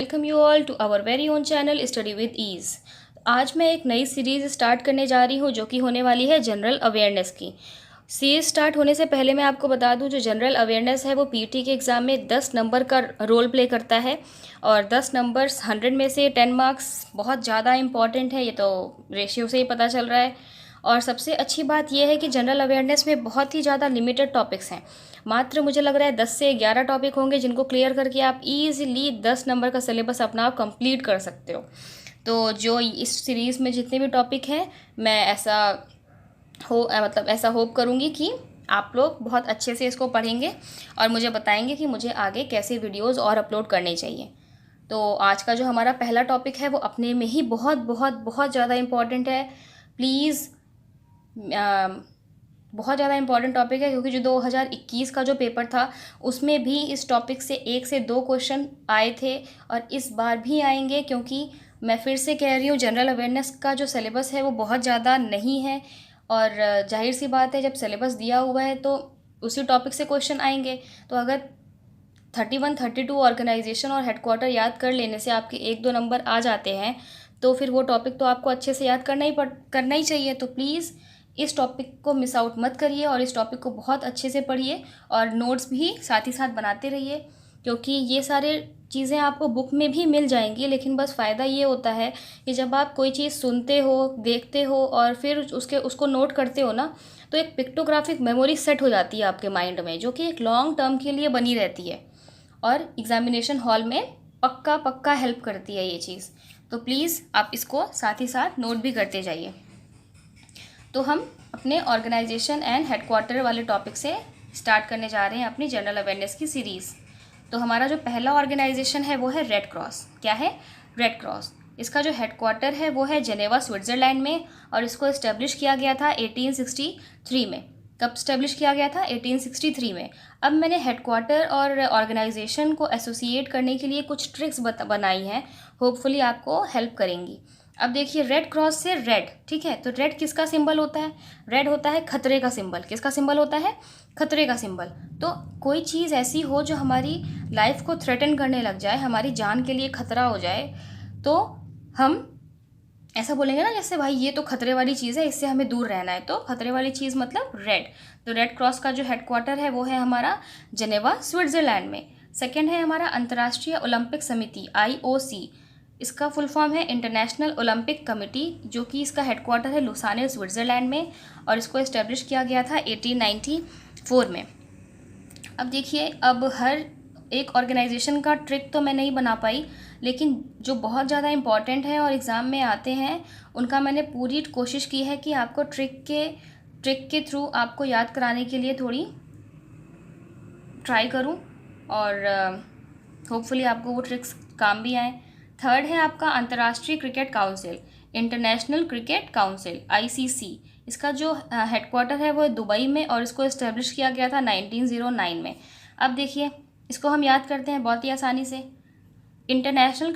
Welcome you all to our very own channel study with ease. आज मैं एक नई सीरीज़ स्टार्ट करने जा रही हूँ जो कि होने वाली है जनरल अवेयरनेस की। सीरीज़ स्टार्ट होने से पहले मैं आपको बता दूँ, जो जनरल अवेयरनेस है वो पीटी के एग्ज़ाम में 10 नंबर का रोल प्ले करता है और 10 नंबर्स 100 में से 10 मार्क्स बहुत ज़्यादा इंपॉर्टेंट है। ये तो रेशियो से ही पता चल रहा है। और सबसे अच्छी बात यह है कि जनरल अवेयरनेस में बहुत ही ज़्यादा लिमिटेड टॉपिक्स हैं। मात्र मुझे लग रहा है 10 से 11 टॉपिक होंगे जिनको क्लियर करके आप ईज़िली 10 नंबर का सिलेबस अपना आप कंप्लीट कर सकते हो। तो जो इस सीरीज़ में जितने भी टॉपिक हैं, मैं ऐसा होप करूँगी कि आप लोग बहुत अच्छे से इसको पढ़ेंगे और मुझे बताएंगे कि मुझे आगे कैसे वीडियोज़ और अपलोड करने चाहिए। तो आज का जो हमारा पहला टॉपिक है वो अपने में ही बहुत बहुत बहुत ज़्यादा इम्पॉर्टेंट है। प्लीज़ बहुत ज़्यादा इंपॉर्टेंट टॉपिक है, क्योंकि जो 2021 का जो पेपर था उसमें भी इस टॉपिक से 1 से 2 क्वेश्चन आए थे और इस बार भी आएंगे। क्योंकि मैं फिर से कह रही हूँ, जनरल अवेयरनेस का जो सिलेबस है वो बहुत ज़्यादा नहीं है और जाहिर सी बात है, जब सिलेबस दिया हुआ है तो उसी टॉपिक से क्वेश्चन आएंगे। तो अगर 31, 32 ऑर्गेनाइजेशन और हेडक्वार्टर याद कर लेने से आपके 1-2 नंबर आ जाते हैं, तो फिर वो टॉपिक तो आपको अच्छे से याद करना ही चाहिए। तो प्लीज़ इस टॉपिक को मिस आउट मत करिए और इस टॉपिक को बहुत अच्छे से पढ़िए और नोट्स भी साथ ही साथ बनाते रहिए, क्योंकि ये सारे चीज़ें आपको बुक में भी मिल जाएंगी। लेकिन बस फ़ायदा ये होता है कि जब आप कोई चीज़ सुनते हो, देखते हो और फिर उसको नोट करते हो ना, तो एक पिक्टोग्राफिक मेमोरी सेट हो जाती है आपके माइंड में, जो कि एक लॉन्ग टर्म के लिए बनी रहती है और एग्ज़ामिनेशन हॉल में पक्का पक्का हेल्प करती है ये चीज़। तो प्लीज़ आप इसको साथ ही साथ नोट भी करते जाइए। तो हम अपने ऑर्गेनाइजेशन एंड हेडक्वार्टर वाले टॉपिक से स्टार्ट करने जा रहे हैं अपनी जनरल अवेयरनेस की सीरीज़। तो हमारा जो पहला ऑर्गेनाइजेशन है वो है रेड क्रॉस। क्या है? Red cross. इसका जो हेडक्वार्टर है वो है जेनेवा, स्विट्ज़रलैंड में और इसको इस्टेब्लिश किया गया था 1863 में। कब इस्टेब्लिश किया गया था? 1863 में। अब मैंने हेडक्वार्टर और ऑर्गेनाइजेशन को एसोसिएट करने के लिए कुछ ट्रिक्स बनाई हैं, होपफुली आपको हेल्प करेंगी। अब देखिए, रेड क्रॉस से रेड, ठीक है, तो रेड किसका सिंबल होता है? रेड होता है खतरे का सिंबल। किसका सिंबल होता है? खतरे का सिंबल। तो कोई चीज़ ऐसी हो जो हमारी लाइफ को थ्रेटन करने लग जाए, हमारी जान के लिए खतरा हो जाए, तो हम ऐसा बोलेंगे ना, जैसे भाई ये तो खतरे वाली चीज़ है, इससे हमें दूर रहना है। तो खतरे वाली चीज़ मतलब रेड। तो रेड क्रॉस का जो हेडक्वार्टर है वो है हमारा जेनेवा, स्विट्ज़रलैंड में। सेकेंड है हमारा अंतर्राष्ट्रीय ओलंपिक समिति, IOC। इसका फुल फॉर्म है इंटरनेशनल ओलंपिक कमेटी, जो कि इसका हेडक्वार्टर है लुसाने, स्विट्ज़रलैंड में और इसको इस्टेब्लिश किया गया था 1894 में। अब देखिए, अब हर एक ऑर्गेनाइजेशन का ट्रिक तो मैं नहीं बना पाई, लेकिन जो बहुत ज़्यादा इम्पॉर्टेंट है और एग्ज़ाम में आते हैं उनका मैंने पूरी कोशिश की है कि आपको ट्रिक के थ्रू आपको याद कराने के लिए थोड़ी ट्राई करूं और होपफुली आपको वो ट्रिक्स काम भी आए। थर्ड है आपका अंतर्राष्ट्रीय cricket council, international cricket council, ICC। इसका जो हेडक्वार्टर है वो दुबई में और इसको इस्टेब्लिश किया गया था 1909 में। अब देखिए, इसको हम याद करते हैं बहुत ही आसानी से। इंटरनेशनल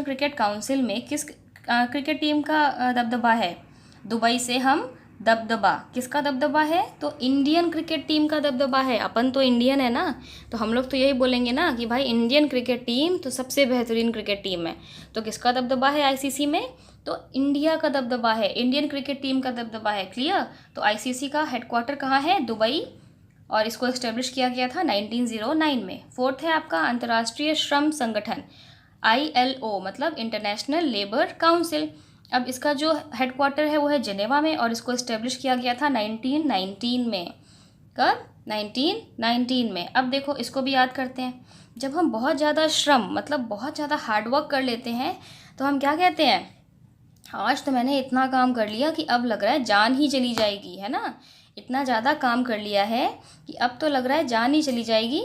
क्रिकेट काउंसिल में किस क्रिकेट टीम का दबदबा है? दुबई से हम दबदबा, किसका दबदबा है? तो इंडियन क्रिकेट टीम का दबदबा है। अपन तो इंडियन है ना, तो हम लोग तो यही बोलेंगे ना कि भाई इंडियन क्रिकेट टीम तो सबसे बेहतरीन क्रिकेट टीम है। तो किसका दबदबा है ICC में? तो इंडिया का दबदबा है, इंडियन क्रिकेट टीम का दबदबा है। क्लियर? तो ICC का हेडक्वार्टर कहाँ है? दुबई, और इसको इस्टेब्लिश किया गया था 1909 में। फोर्थ है आपका अंतर्राष्ट्रीय श्रम संगठन, ILO, मतलब इंटरनेशनल लेबर काउंसिल। अब इसका जो हेडक्वार्टर है वो है जेनेवा में और इसको इस्टेब्लिश किया गया था 1919 में। कब? 1919 में। अब देखो, इसको भी याद करते हैं। जब हम बहुत ज़्यादा श्रम, मतलब बहुत ज़्यादा हार्डवर्क कर लेते हैं, तो हम क्या कहते हैं? आज तो मैंने इतना काम कर लिया कि अब लग रहा है जान ही चली जाएगी, है ना। इतना ज़्यादा काम कर लिया है कि अब तो लग रहा है जान ही चली जाएगी।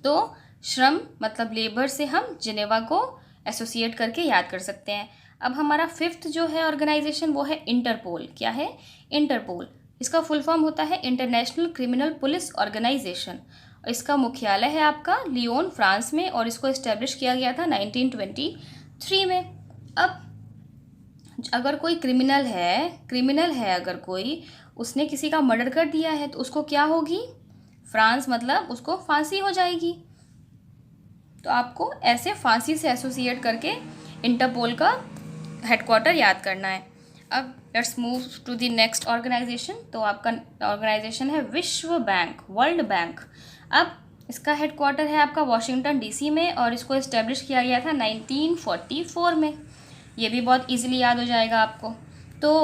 तो श्रम मतलब लेबर से हम जिनेवा को एसोसिएट करके याद कर सकते हैं। अब हमारा फिफ्थ जो है ऑर्गेनाइजेशन वो है इंटरपोल। क्या है? इंटरपोल। इसका फुल फॉर्म होता है इंटरनेशनल क्रिमिनल पुलिस ऑर्गेनाइजेशन। इसका मुख्यालय है आपका लियोन, फ्रांस में और इसको इस्टेब्लिश किया गया था 1923 में। अब अगर कोई क्रिमिनल है अगर कोई उसने किसी का मर्डर कर दिया है तो उसको क्या होगी? फ्रांस मतलब उसको फांसी हो जाएगी। तो आपको ऐसे फांसी से एसोसिएट करके इंटरपोल का हेडक्वार्टर याद करना है। अब let's move to the next organisation. तो आपका ऑर्गेनाइजेशन है विश्व बैंक, वर्ल्ड बैंक। अब इसका हेडक्वार्टर है आपका वॉशिंगटन डीसी में और इसको इस्टेब्लिश किया गया था 1944 में। ये भी बहुत इजीली याद हो जाएगा आपको। तो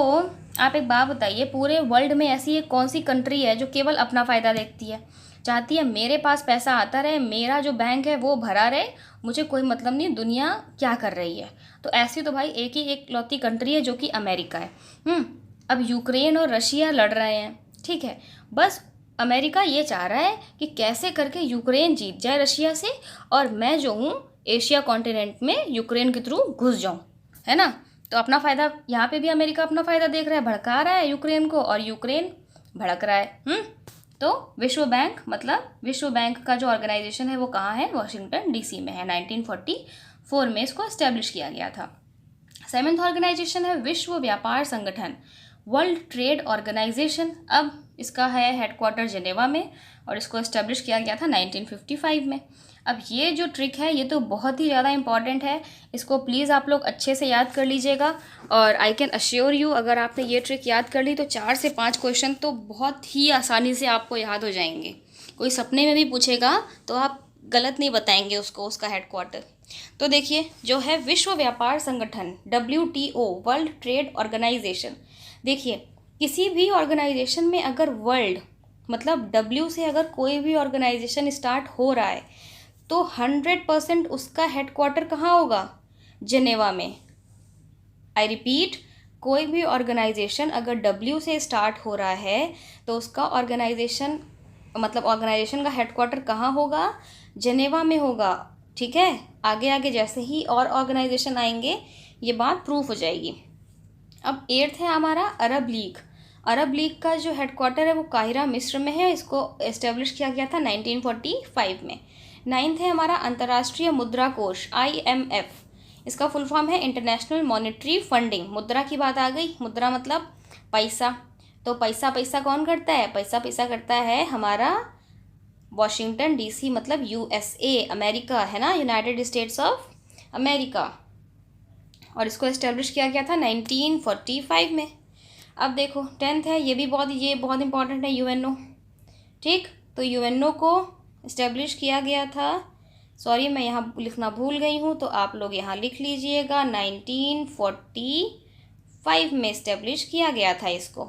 आप एक बात बताइए, पूरे वर्ल्ड में ऐसी एक कौन सी कंट्री है जो केवल अपना फ़ायदा देखती है, चाहती है मेरे पास पैसा आता रहे, मेरा जो बैंक है वो भरा रहे, मुझे कोई मतलब नहीं दुनिया क्या कर रही है। तो ऐसी तो भाई एक ही एक लौती कंट्री है जो कि अमेरिका है। अब यूक्रेन और रशिया लड़ रहे हैं, ठीक है, बस अमेरिका ये चाह रहा है कि कैसे करके यूक्रेन जीत जाए रशिया से और मैं जो हूँ एशिया कॉन्टिनेंट में यूक्रेन के थ्रू घुस जाऊँ, है ना। तो अपना फ़ायदा यहाँ पे भी अमेरिका अपना फ़ायदा देख रहा है, भड़का रहा है यूक्रेन को और यूक्रेन भड़क रहा है। तो विश्व बैंक मतलब विश्व बैंक का जो ऑर्गेनाइजेशन है वो कहाँ है, वॉशिंगटन डीसी में है। 1944 में इसको इस्टेब्लिश किया गया था। 7th ऑर्गेनाइजेशन है विश्व व्यापार संगठन, वर्ल्ड ट्रेड ऑर्गेनाइजेशन। अब इसका है हेडक्वार्टर जेनेवा में और इसको इस्टेब्लिश किया गया था 1955 में। अब ये जो ट्रिक है ये तो बहुत ही ज़्यादा इंपॉर्टेंट है, इसको प्लीज़ आप लोग अच्छे से याद कर लीजिएगा। और आई कैन अश्योर यू, अगर आपने ये ट्रिक याद कर ली तो 4 से 5 क्वेश्चन तो बहुत ही आसानी से आपको याद हो जाएंगे। कोई सपने में भी पूछेगा तो आप गलत नहीं बताएंगे उसको उसका हेडक्वार्टर। तो देखिए जो है विश्व व्यापार संगठन WTO, वर्ल्ड ट्रेड ऑर्गेनाइजेशन। देखिए किसी भी ऑर्गेनाइजेशन में अगर वर्ल्ड मतलब W से अगर कोई भी ऑर्गेनाइजेशन स्टार्ट हो रहा है तो 100% उसका हेडक्वार्टर कहाँ होगा, जेनेवा में। आई रिपीट, कोई भी ऑर्गेनाइजेशन अगर W से स्टार्ट हो रहा है तो उसका ऑर्गेनाइजेशन का हेडक्वार्टर कहाँ होगा, जेनेवा में होगा, ठीक है। आगे आगे जैसे ही और ऑर्गेनाइजेशन आएंगे ये बात प्रूफ हो जाएगी। अब 8th है हमारा अरब लीग। अरब लीग का जो हेडक्वार्टर है वो काहिरा मिस्र में है, इसको इस्टेब्लिश किया गया था 1945 में। 9th है हमारा अंतर्राष्ट्रीय मुद्रा कोष IMF, इसका फुल फॉर्म है इंटरनेशनल मॉनेटरी फंडिंग। मुद्रा की बात आ गई, मुद्रा मतलब पैसा, तो पैसा कौन करता है, पैसा करता है हमारा वॉशिंगटन डीसी मतलब USA, अमेरिका है ना, यूनाइटेड स्टेट्स ऑफ अमेरिका। और इसको इस्टेब्लिश किया गया था 1945 में। अब देखो 10th है, ये बहुत इंपॉर्टेंट है, UNO, ठीक। तो UNO को इस्टेब्लिश किया गया था, सॉरी मैं यहाँ लिखना भूल गई हूँ तो आप लोग यहाँ लिख लीजिएगा, 1945 में इस्टेब्लिश किया गया था इसको,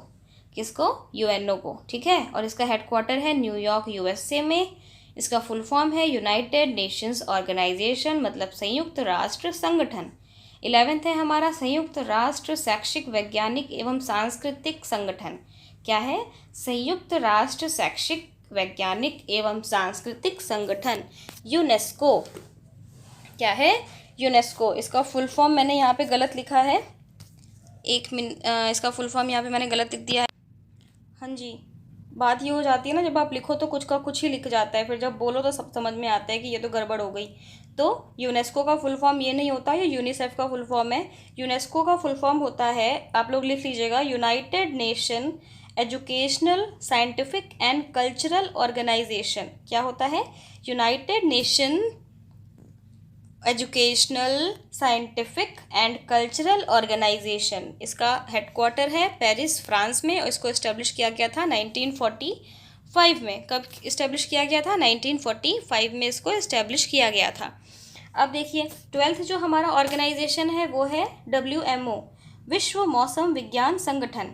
किसको, UNO को, ठीक है। और इसका हेडक्वार्टर है न्यूयॉर्क USA में। इसका फुल फॉर्म है यूनाइटेड नेशंस ऑर्गेनाइजेशन मतलब संयुक्त राष्ट्र संगठन। 11th है हमारा संयुक्त राष्ट्र शैक्षिक वैज्ञानिक एवं सांस्कृतिक संगठन। क्या है, संयुक्त राष्ट्र शैक्षिक वैज्ञानिक एवं सांस्कृतिक संगठन, यूनेस्को। क्या है, यूनेस्को। इसका फुल फॉर्म मैंने यहाँ पे गलत लिखा है, इसका फुल फॉर्म यहाँ पे मैंने गलत लिख दिया है। हाँ जी, बात ये हो जाती है ना, जब आप लिखो तो कुछ का कुछ ही लिख जाता है, फिर जब बोलो तो सब समझ में आता है कि ये तो गड़बड़ हो गई। तो यूनेस्को का फुल फॉर्म ये नहीं होता, ये यूनिसेफ का फुल फॉर्म है। यूनेस्को का फुल फॉर्म होता है, आप लोग लिख लीजिएगा, united nation educational scientific and cultural organisation. क्या होता है, united nation educational scientific and cultural organisation. इसका हेडक्वार्टर है पेरिस, फ्रांस में और इसको इस्टेब्लिश किया गया था 1945 में। कब इस्टेब्लिश किया गया था, 1945 में इसको इस्टेब्लिश किया गया था। अब देखिए 12th जो हमारा ऑर्गेनाइजेशन है वो है WMO, विश्व मौसम विज्ञान संगठन।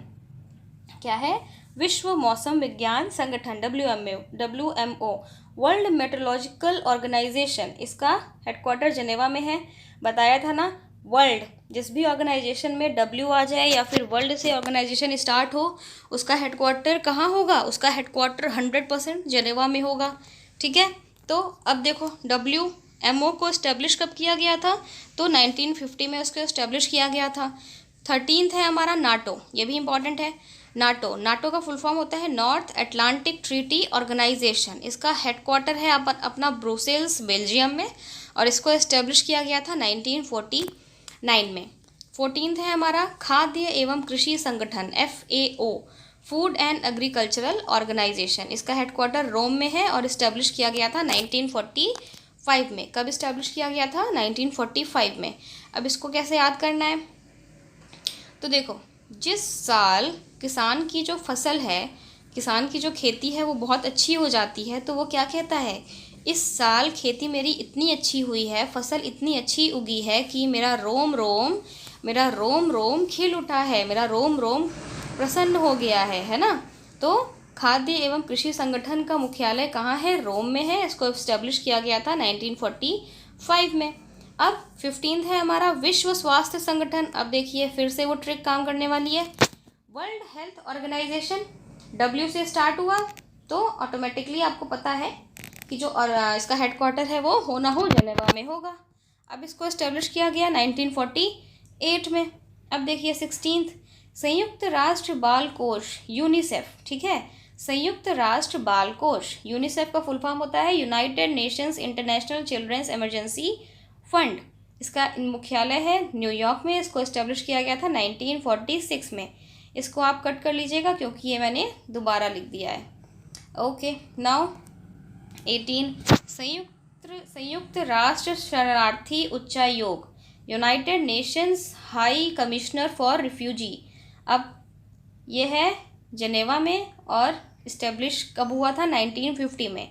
क्या है, विश्व मौसम विज्ञान संगठन, WMO, वर्ल्ड मेट्रोलॉजिकल ऑर्गेनाइजेशन। इसका हेडक्वार्टर जेनेवा में है। बताया था ना, वर्ल्ड जिस भी ऑर्गेनाइजेशन में W आ जाए या फिर वर्ल्ड से ऑर्गेनाइजेशन स्टार्ट हो उसका हेडक्वार्टर कहाँ होगा, उसका हेडक्वार्टर 100% जेनेवा में होगा, ठीक है। तो अब देखो WMO को इस्टेब्लिश कब किया गया था, तो 1950 में उसको इस्टेब्लिश किया गया था। 13th है हमारा नाटो, ये भी इंपॉर्टेंट है। नाटो का फुल फॉर्म होता है नॉर्थ अटलांटिक ट्रीटी ऑर्गेनाइजेशन। इसका हेडक्वार्टर है अपना ब्रुसेल्स, बेल्जियम में और इसको इस्टेब्लिश किया गया था 1949 में। 14th है हमारा खाद्य एवं कृषि संगठन FAO, food and agricultural organisation. इसका हेडक्वार्टर रोम में है और इस्टेब्लिश किया गया था 1944 1945 में। कब इस्टेब्लिश किया गया था? 1945 में। अब इसको कैसे याद करना है? तो देखो, जिस साल किसान की जो फसल है, किसान की जो खेती है वो बहुत अच्छी हो जाती है, तो वो क्या कहता है, इस साल खेती मेरी इतनी अच्छी हुई है, फसल इतनी अच्छी उगी है कि मेरा रोम रोम खिल उठा है, मेरा रोम रोम प्रसन्न हो गया है ना। तो खाद्य एवं कृषि संगठन का मुख्यालय कहाँ है? रोम में है। इसको इस्टेब्लिश किया गया था 1945 में। अब 15 है हमारा विश्व स्वास्थ्य संगठन। अब देखिए फिर से वो ट्रिक काम करने वाली है। वर्ल्ड हेल्थ ऑर्गेनाइजेशन डब्ल्यू से स्टार्ट हुआ, तो ऑटोमेटिकली आपको पता है कि जो इसका हेडक्वार्टर है वो जेनेवा में होगा। अब इसको इस्टेब्लिश किया गया 1948 में। अब देखिए 16, संयुक्त राष्ट्र बाल कोष यूनिसेफ, ठीक है, संयुक्त राष्ट्र बाल कोष, यूनिसेफ का फुल फॉर्म होता है united nations international children's emergency fund. इसका मुख्यालय है न्यूयॉर्क में। इसको इस्टेब्लिश किया गया था 1946 में। इसको आप कट कर लीजिएगा क्योंकि ये मैंने दोबारा लिख दिया है। ओके, नाउ 18, संयुक्त राष्ट्र शरणार्थी उच्चायोग, United Nations high commissioner for refugee. अब ये है जेनेवा में और इस्टेब्लिश कब हुआ था? 1950 में।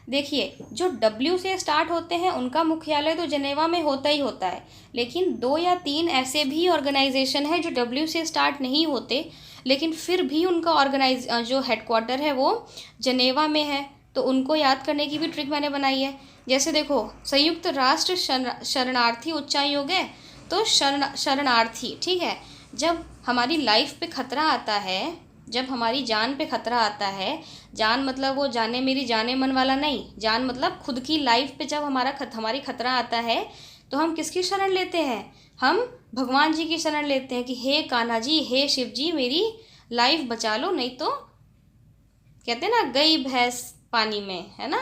देखिए, जो डब्ल्यू से स्टार्ट होते हैं उनका मुख्यालय तो जेनेवा में होता ही होता है, लेकिन 2 या 3 ऐसे भी ऑर्गेनाइजेशन है जो डब्ल्यू से स्टार्ट नहीं होते, लेकिन फिर भी उनका जो हेडक्वार्टर है वो जेनेवा में है। तो उनको याद करने की भी ट्रिक मैंने बनाई है। जैसे देखो, संयुक्त राष्ट्र शरणार्थी उच्चायोग है, तो शरणार्थी, ठीक है, जब हमारी लाइफ पे खतरा आता है, जब हमारी जान पे खतरा आता है, जान मतलब वो जाने मेरी जाने मन वाला नहीं, जान मतलब खुद की लाइफ पे जब हमारी खतरा आता है, तो हम किसकी शरण लेते हैं? हम भगवान जी की शरण लेते हैं कि हे कान्हा जी, हे शिव जी, मेरी लाइफ बचा लो, नहीं तो कहते हैं ना गई भैंस पानी में, है ना।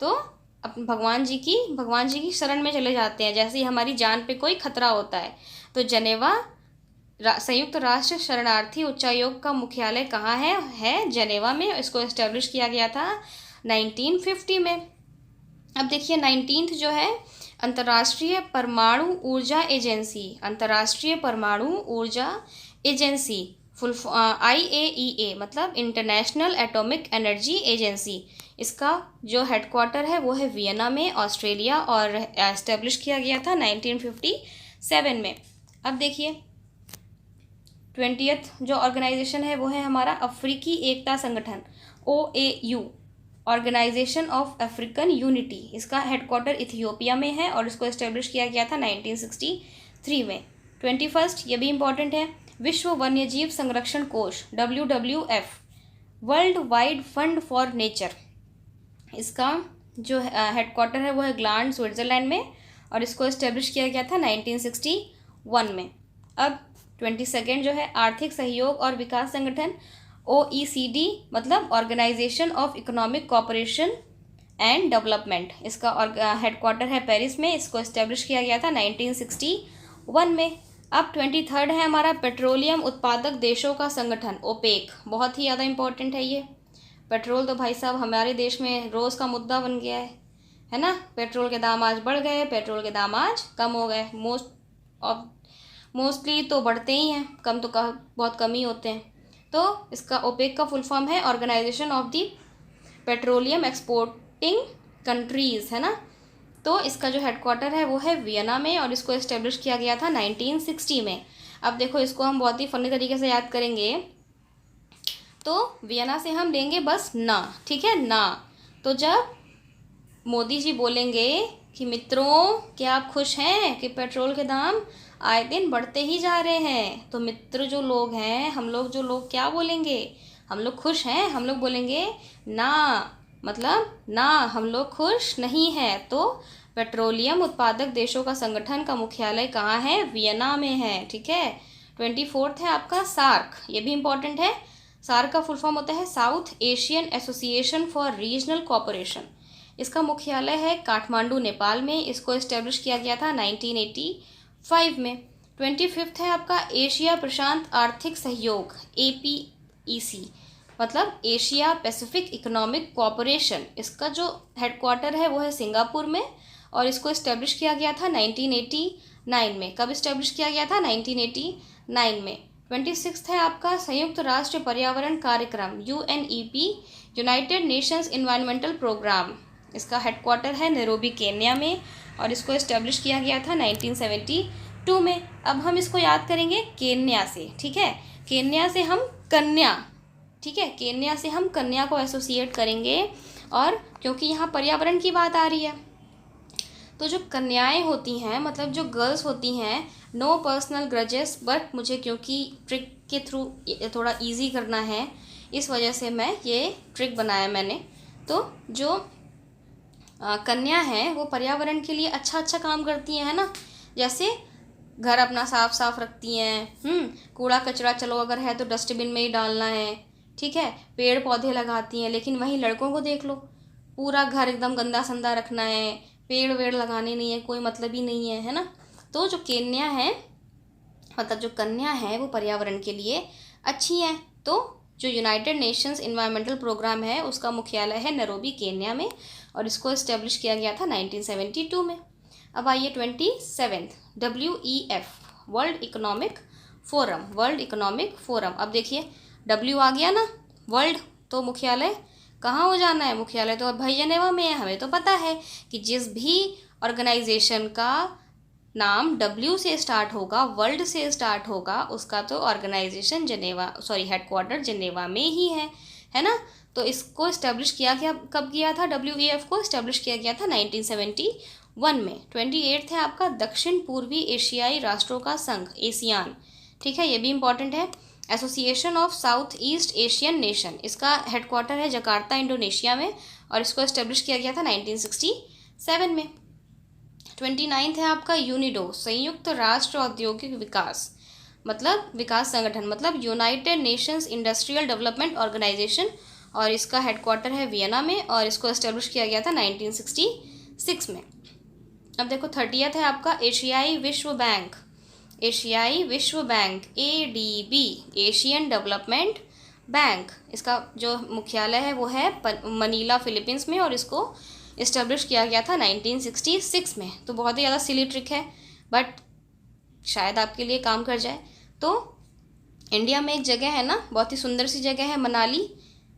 तो अपन भगवान जी की शरण में चले जाते हैं जैसे ही हमारी जान पे कोई खतरा होता है। तो जेनेवा संयुक्त राष्ट्र शरणार्थी उच्चायोग का मुख्यालय कहाँ है जेनेवा में। इसको एस्टेब्लिश किया गया था 1950 में। अब देखिए 19th जो है अंतर्राष्ट्रीय परमाणु ऊर्जा एजेंसी, अंतर्राष्ट्रीय परमाणु ऊर्जा एजेंसी, फुल IAEA मतलब इंटरनेशनल एटॉमिक एनर्जी एजेंसी। इसका जो हेडक्वार्टर है वो है वियना में, ऑस्ट्रेलिया, और एस्टेब्लिश किया गया था 1957 में। अब देखिए 20th जो ऑर्गेनाइजेशन है वो है हमारा अफ्रीकी एकता संगठन, OAU, organisation of African unity. इसका हेडक्वार्टर इथियोपिया में है और इसको एस्टेब्लिश किया गया था 1963 में। 21, ये भी इम्पॉर्टेंट है, विश्व वन्यजीव संरक्षण कोष, WWF, world wide fund for nature. इसका जो हेडक्वार्टर है वो है ग्लांड, स्विट्ज़रलैंड में, और इसको एस्टेब्लिश किया गया था 1961 में। अब 22 जो है आर्थिक सहयोग और विकास संगठन, OECD मतलब organisation of economic cooperation and development. इसका हेडक्वार्टर है पेरिस में। इसको एस्टेब्लिश किया गया था 1961 में। अब 23 है हमारा पेट्रोलियम उत्पादक देशों का संगठन, OPEC। बहुत ही ज़्यादा इंपॉर्टेंट है ये। पेट्रोल तो भाई साहब हमारे देश में रोज़ का मुद्दा बन गया है ना। पेट्रोल के दाम आज बढ़ गए, पेट्रोल के दाम आज कम हो गए। मोस्टली तो बढ़ते ही हैं, कम तो बहुत कम ही होते हैं। तो इसका OPEC का फुल फॉर्म है organisation of the petroleum exporting countries, है ना। तो इसका जो हेडक्वार्टर है वो है वियना में और इसको एस्टेब्लिश किया गया था 1960 में। अब देखो इसको हम बहुत ही फनी तरीके से याद करेंगे। तो वियना से हम लेंगे बस ना, ठीक है ना। तो जब मोदी जी बोलेंगे कि मित्रों क्या आप खुश हैं कि पेट्रोल के दाम आए दिन बढ़ते ही जा रहे हैं, तो मित्र जो लोग हैं, हम लोग जो लोग क्या बोलेंगे? हम लोग खुश हैं, हम लोग बोलेंगे ना, मतलब ना हम लोग खुश नहीं हैं। तो पेट्रोलियम उत्पादक देशों का संगठन का मुख्यालय कहाँ है? वियना में है, ठीक है। 24 है आपका सार्क, ये भी इम्पॉर्टेंट है। सार्क का फुल फॉर्म होता है south Asian association for regional cooperation. इसका मुख्यालय है काठमांडू, नेपाल में। इसको एस्टेब्लिश किया गया था 1985 में। 25 है आपका एशिया प्रशांत आर्थिक सहयोग, APEC मतलब एशिया पैसिफिक इकोनॉमिक कोऑपरेशन। इसका जो हेडक्वार्टर है वो है सिंगापुर में और इसको इस्टेब्लिश किया गया था 1989 में। कब इस्टेब्लिश किया गया था? 1989 में। 26 है आपका संयुक्त राष्ट्र पर्यावरण कार्यक्रम UNEP, united nations environmental programme. इसका हेडक्वार्टर है नैरोबी केन्या में और इसको इस्टेब्लिश किया गया था 1972 में। अब हम इसको याद करेंगे केन्या से, ठीक है। केन्या से हम कन्या, ठीक है, केन्या से हम कन्या को एसोसिएट करेंगे, और क्योंकि यहाँ पर्यावरण की बात आ रही है तो जो कन्याएं होती हैं, मतलब जो गर्ल्स होती हैं, नो पर्सनल ग्रजेस, बट मुझे क्योंकि ट्रिक के थ्रू थोड़ा इजी करना है इस वजह से मैं ये ट्रिक बनाया मैंने। तो जो कन्या हैं वो पर्यावरण के लिए अच्छा अच्छा काम करती हैं, है ना। जैसे घर अपना साफ साफ रखती हैं, कूड़ा कचरा चलो अगर है तो डस्टबिन में ही डालना है, ठीक है। पेड़ पौधे लगाती हैं, लेकिन वहीं लड़कों को देख लो, पूरा घर एकदम गंदा संदा रखना है, पेड़ वेड़ लगाने नहीं है, कोई मतलब ही नहीं है, है ना। तो जो कन्या है, मतलब जो कन्या है वो पर्यावरण के लिए अच्छी हैं। तो जो यूनाइटेड नेशंस इन्वायरमेंटल प्रोग्राम है उसका मुख्यालय है नैरोबी केन्या में और इसको इस्टेब्लिश किया गया था 1972 में। अब आइए 27, WEF, world economic forum. World economic forum, अब देखिए W आ गया ना, वर्ल्ड, तो मुख्यालय कहाँ हो जाना है? मुख्यालय तो भाई जनेवा में है। हमें तो पता है कि जिस भी ऑर्गेनाइजेशन का नाम W से स्टार्ट होगा, वर्ल्ड से स्टार्ट होगा, उसका तो ऑर्गेनाइजेशन हेडक्वार्टर जिनेवा में ही है ना। तो इसको इस्टेब्लिश किया गया, कब किया था? WEF को इस्टेब्लिश किया गया था 1971 में। 28 है आपका दक्षिण पूर्वी एशियाई राष्ट्रों का संघ, एशियान, ठीक है, ये भी इंपॉर्टेंट है। Association of south east Asian nation, इसका हेडक्वार्टर है जकार्ता, इंडोनेशिया में और इसको इस्टेब्लिश किया गया था 1967 में। 29 है आपका यूनिडो, संयुक्त राष्ट्र औद्योगिक विकास, मतलब विकास संगठन, मतलब united nations industrial development organisation और इसका हेडक्वार्टर है वियना में और इसको इस्टेब्लिश किया गया था 1966 में। अब देखो 30 है आपका एशियाई विश्व बैंक, एशियाई विश्व bank, ADB, Asian development bank. इसका जो मुख्यालय है वो है मनीला, फिलीपींस में और इसको इस्टेब्लिश किया गया था 1966 में। तो बहुत ही ज़्यादा सिली ट्रिक है बट शायद आपके लिए काम कर जाए। तो इंडिया में एक जगह है ना, बहुत ही सुंदर सी जगह है, मनाली,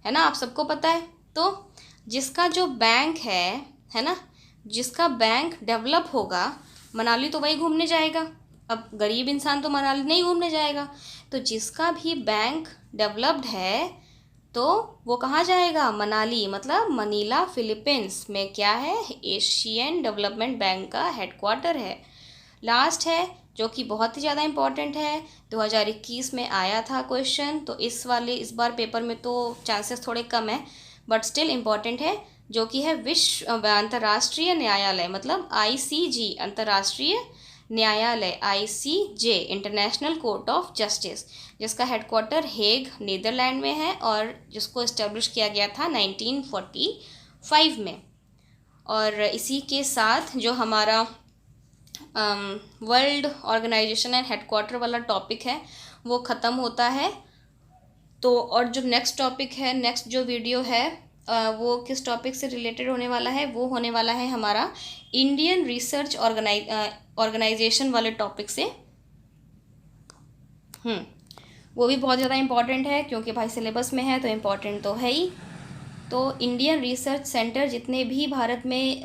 है ना, आप सबको पता है। तो जिसका जो बैंक है ना, जिसका बैंक डेवलप होगा, मनाली तो वही घूमने जाएगा। अब गरीब इंसान तो मनाली नहीं घूमने जाएगा, तो जिसका भी बैंक डेवलप्ड है तो वो कहाँ जाएगा? मनाली, मतलब मनीला, फिलीपींस में क्या है? एशियन डेवलपमेंट बैंक का हेडक्वार्टर है। लास्ट है जो कि बहुत ही ज़्यादा इम्पॉर्टेंट है, 2021 में आया था क्वेश्चन, तो इस बार पेपर में तो चांसेस थोड़े कम है बट स्टिल इम्पॉर्टेंट है, जो कि है विश्व अंतर्राष्ट्रीय न्यायालय, मतलब ICJ, अंतर्राष्ट्रीय न्यायालय, ICJ, international court of justice, जिसका हेडक्वार्टर हेग, नीदरलैंड में है और जिसको इस्टेब्लिश किया गया था 1945 में। और इसी के साथ जो हमारा वर्ल्ड ऑर्गेनाइजेशन एंड हेडक्वार्टर वाला टॉपिक है वो ख़त्म होता है। तो और जो नेक्स्ट टॉपिक है, नेक्स्ट जो वीडियो है वो किस टॉपिक से रिलेटेड होने वाला है? वो होने वाला है हमारा इंडियन रिसर्च ऑर्गेनाइजेशन वाले टॉपिक से। वो भी बहुत ज़्यादा इम्पॉर्टेंट है क्योंकि भाई सिलेबस में है तो इम्पॉर्टेंट तो है ही। तो इंडियन रिसर्च सेंटर जितने भी भारत में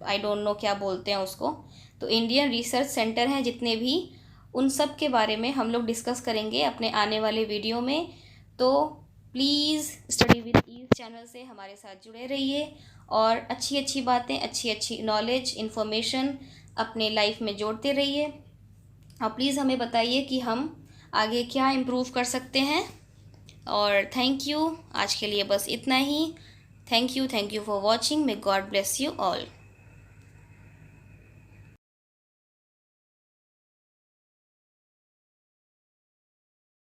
आई डोंट नो क्या बोलते हैं उसको, तो इंडियन रिसर्च सेंटर हैं जितने भी, उन सब के बारे में हम लोग डिस्कस करेंगे अपने आने वाले वीडियो में। तो please study with ease channel से हमारे साथ जुड़े रहिए और अच्छी अच्छी बातें, अच्छी अच्छी नॉलेज, इन्फॉर्मेशन अपने लाइफ में जोड़ते रहिए। और प्लीज़ हमें बताइए कि हम आगे क्या इम्प्रूव कर सकते हैं। और थैंक यू, आज के लिए बस इतना ही। Thank you for watching. May God bless you all.